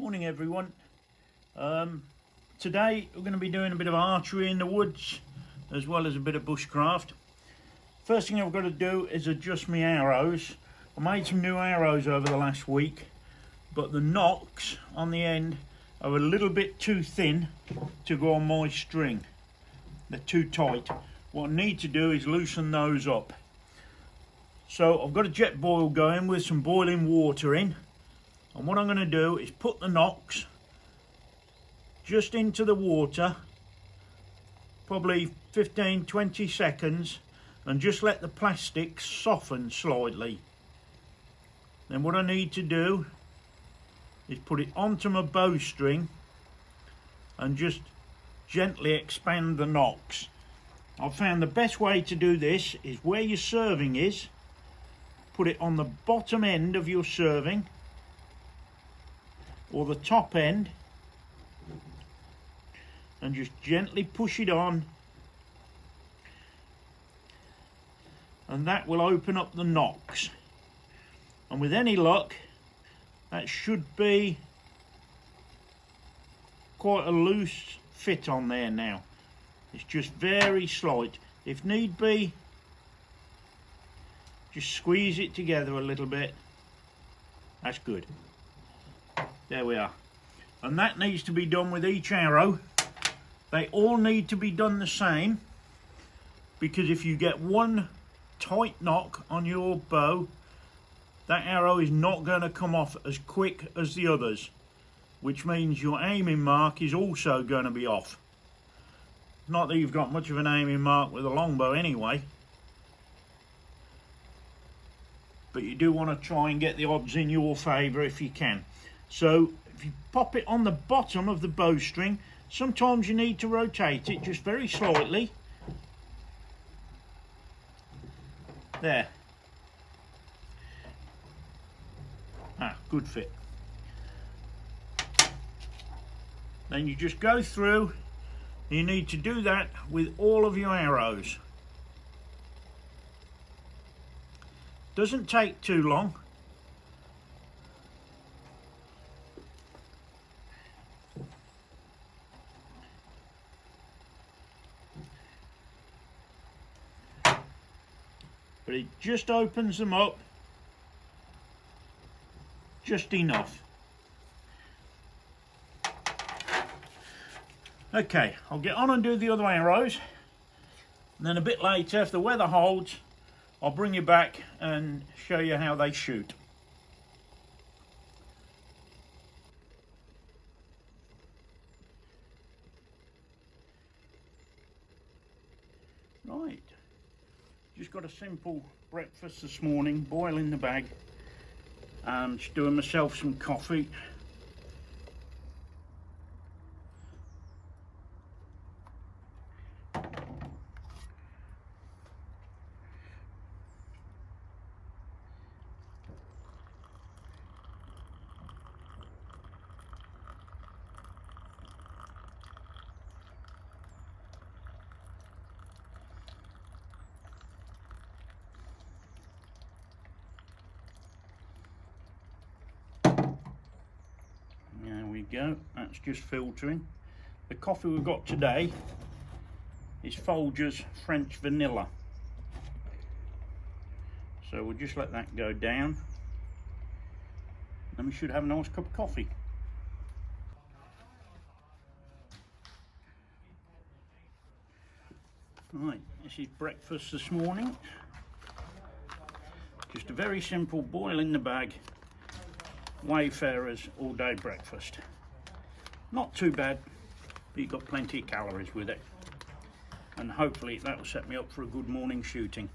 Morning everyone. Today we're going to be doing a bit of archery in the woods as well as a bit of bushcraft. First thing I've got to do is adjust my arrows. I made some new arrows over the last week, but the nocks on the end are a little bit too thin to go on my string. They're too tight. What I need to do is loosen those up. So I've got a jet boil going with some boiling water in, and what I'm going to do is put the nocks just into the water, probably 15-20 seconds, and just let the plastic soften slightly. Then what I need to do is put it onto my bowstring and just gently expand the nocks. I've found the best way to do this is where your serving is, put it on the bottom end of your serving or the top end, and just gently push it on, and that will open up the nocks. And with any luck, that should be quite a loose fit on there now. It's just very slight. If need be, just squeeze it together a little bit. That's good. There we are. And that needs to be done with each arrow. They all need to be done the same, because if you get one tight knock on your bow, that arrow is not going to come off as quick as the others, which means your aiming mark is also going to be off. Not that you've got much of an aiming mark with a longbow anyway, but you do want to try and get the odds in your favour if you can. So if you pop it on the bottom of the bowstring, sometimes you need to rotate it just very slightly. There. Good fit. Then you just go through. You need to do that with all of your arrows. Doesn't take too long. But it just opens them up just enough. Okay, I'll get on and do the other arrows, and then a bit later, if the weather holds, I'll bring you back and show you how they shoot. Right, just got a simple breakfast this morning, boiling the bag, and just doing myself some coffee. Go, that's just filtering. The coffee we've got today is Folgers French Vanilla, so we'll just let that go down, and we should have a nice cup of coffee. Right, this is breakfast this morning. Just a very simple boil in the bag Wayfarers all day breakfast. Not too bad, but you've got plenty of calories with it, and hopefully that will set me up for a good morning shooting.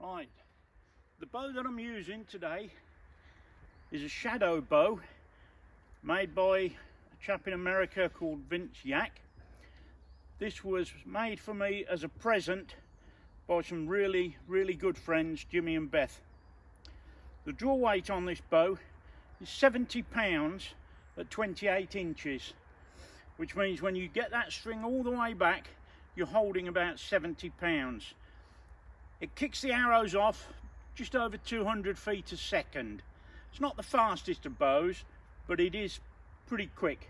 Right, the bow that I'm using today is a shadow bow made by a chap in America called Vince Yak. This was made for me as a present by some really good friends, Jimmy and Beth. The draw weight on this bow is 70 pounds at 28 inches, which means when you get that string all the way back, you're holding about 70 pounds. It kicks the arrows off just over 200 feet a second. It's not the fastest of bows, but it is pretty quick.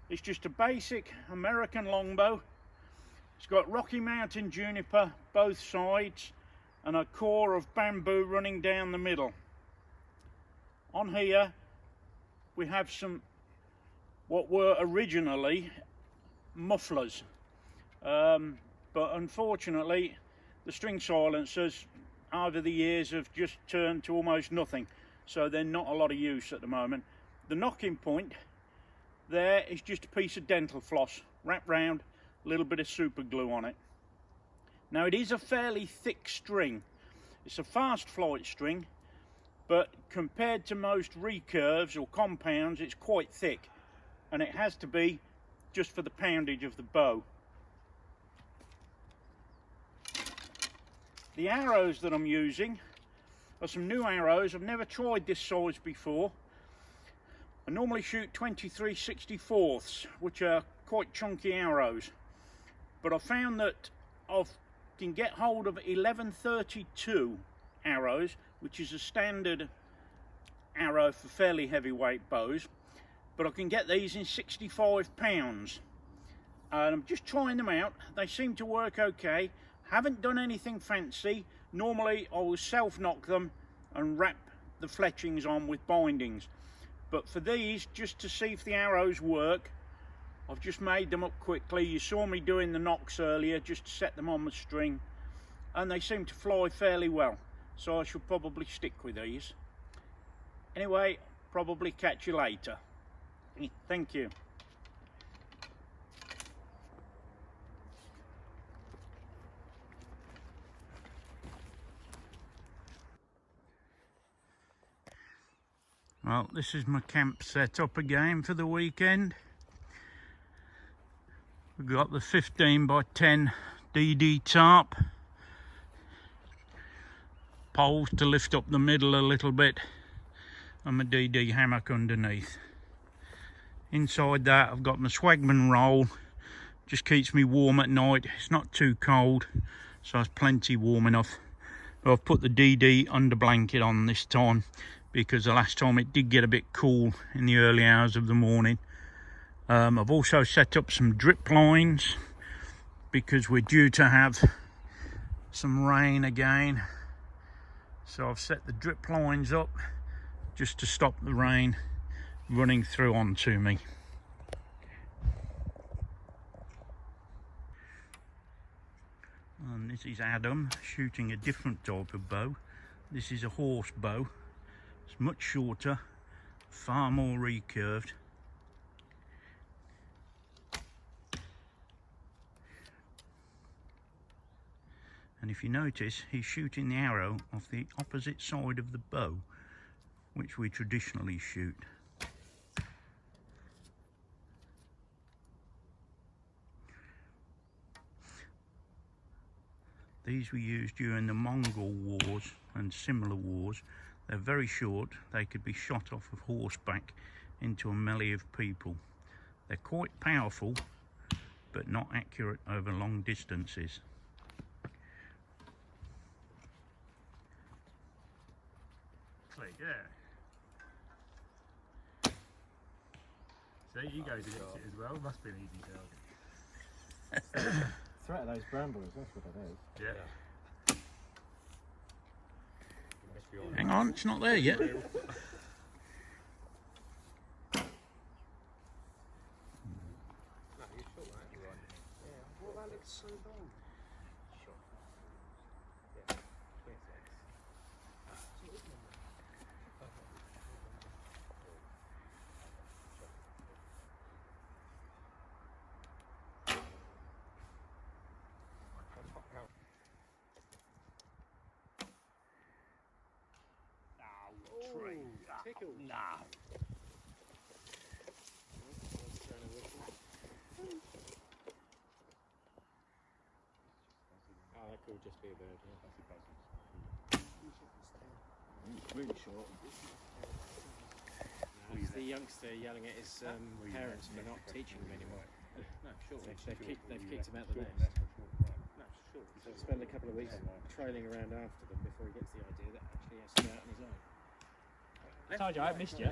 It's just a basic American longbow. It's got Rocky Mountain juniper both sides and a core of bamboo running down the middle. On here we have some what were originally mufflers, but unfortunately the string silencers over the years have just turned to almost nothing, so they're not a lot of use at the moment. The knocking point there is just a piece of dental floss wrapped round, a little bit of super glue on it. Now it is a fairly thick string. It's a fast flight string, but compared to most recurves or compounds, it's quite thick, and it has to be just for the poundage of the bow. The arrows that I'm using are some new arrows. I've never tried this size before. I normally shoot 23/64ths, which are quite chunky arrows, but I found that I can get hold of 11/32 arrows, which is a standard arrow for fairly heavyweight bows, but I can get these in 65 pounds, and I'm just trying them out. They seem to work okay. Haven't done anything fancy. Normally I will self knock them and wrap the fletchings on with bindings, but for these, just to see if the arrows work, I've just made them up quickly. You saw me doing the nocks earlier just to set them on the string, and they seem to fly fairly well, so I shall probably stick with these. Anyway, probably catch you later. Thank you. Well, this is my camp set up again for the weekend. We've got the 15 by 10 DD tarp, poles to lift up the middle a little bit, and my DD hammock underneath. Inside that I've got my Swagman roll, just keeps me warm at night. It's not too cold, so it's plenty warm enough. But I've put the DD under blanket on this time, because the last time it did get a bit cool in the early hours of the morning. I've also set up some drip lines because we're due to have some rain again, so I've set the drip lines up just to stop the rain running through onto me. And this is Adam shooting a different type of bow. This is a horse bow. It's much shorter, far more recurved. And if you notice, he's shooting the arrow off the opposite side of the bow, which we traditionally shoot. These were used during the Mongol Wars and similar wars. They're very short. They could be shot off of horseback into a melee of people. They're quite powerful, but not accurate over long distances. Click, yeah. See, you guys against it as well. Must be an easy target. Threat of those brambles, that's what it is. Yeah. Hang on, it's not there yet. No, you shot that, you're right. Yeah, well, that looks so long. Shot. Yeah, 26. tickled. Nah. Oh, that could just be a bird, yeah. That's a buzzard. Really short. No, it's the youngster yelling at his parents for not teaching him anymore. No, short. They've kicked him out the nest. No, short. So I'll spend a couple of weeks trailing around after them before he gets the idea that actually he has to go out on his own. I told you I missed you.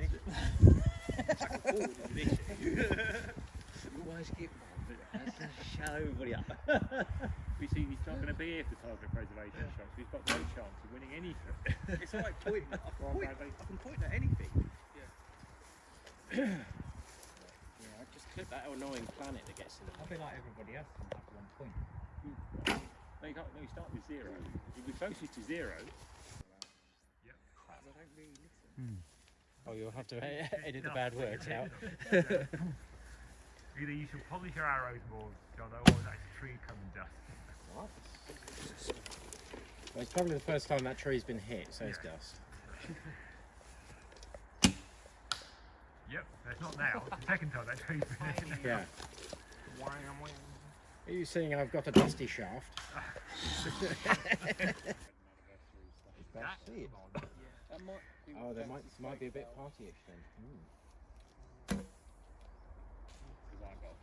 You always get one, but that's to shut everybody up. You see, he's not going to be here for target preservation shots. He's got no chance of winning anything. It's like pointing. I can point at anything. Yeah, I just clip that annoying planet that gets in the I'll be like everybody else and have 1 point. No, you can't. No, you start with 0. You'll be closest to 0. Yep. I don't really listen. Oh, you'll have to edit the bad words out. Either you should polish your arrows more, John, or that tree coming dust. Well, it's probably the first time that tree's been hit, so it's dust. Yep, that's not now. It's the second time that tree's been hit. Yeah. Are you seeing I've got a dusty shaft? Oh, there might be a bit partyish then. Because I got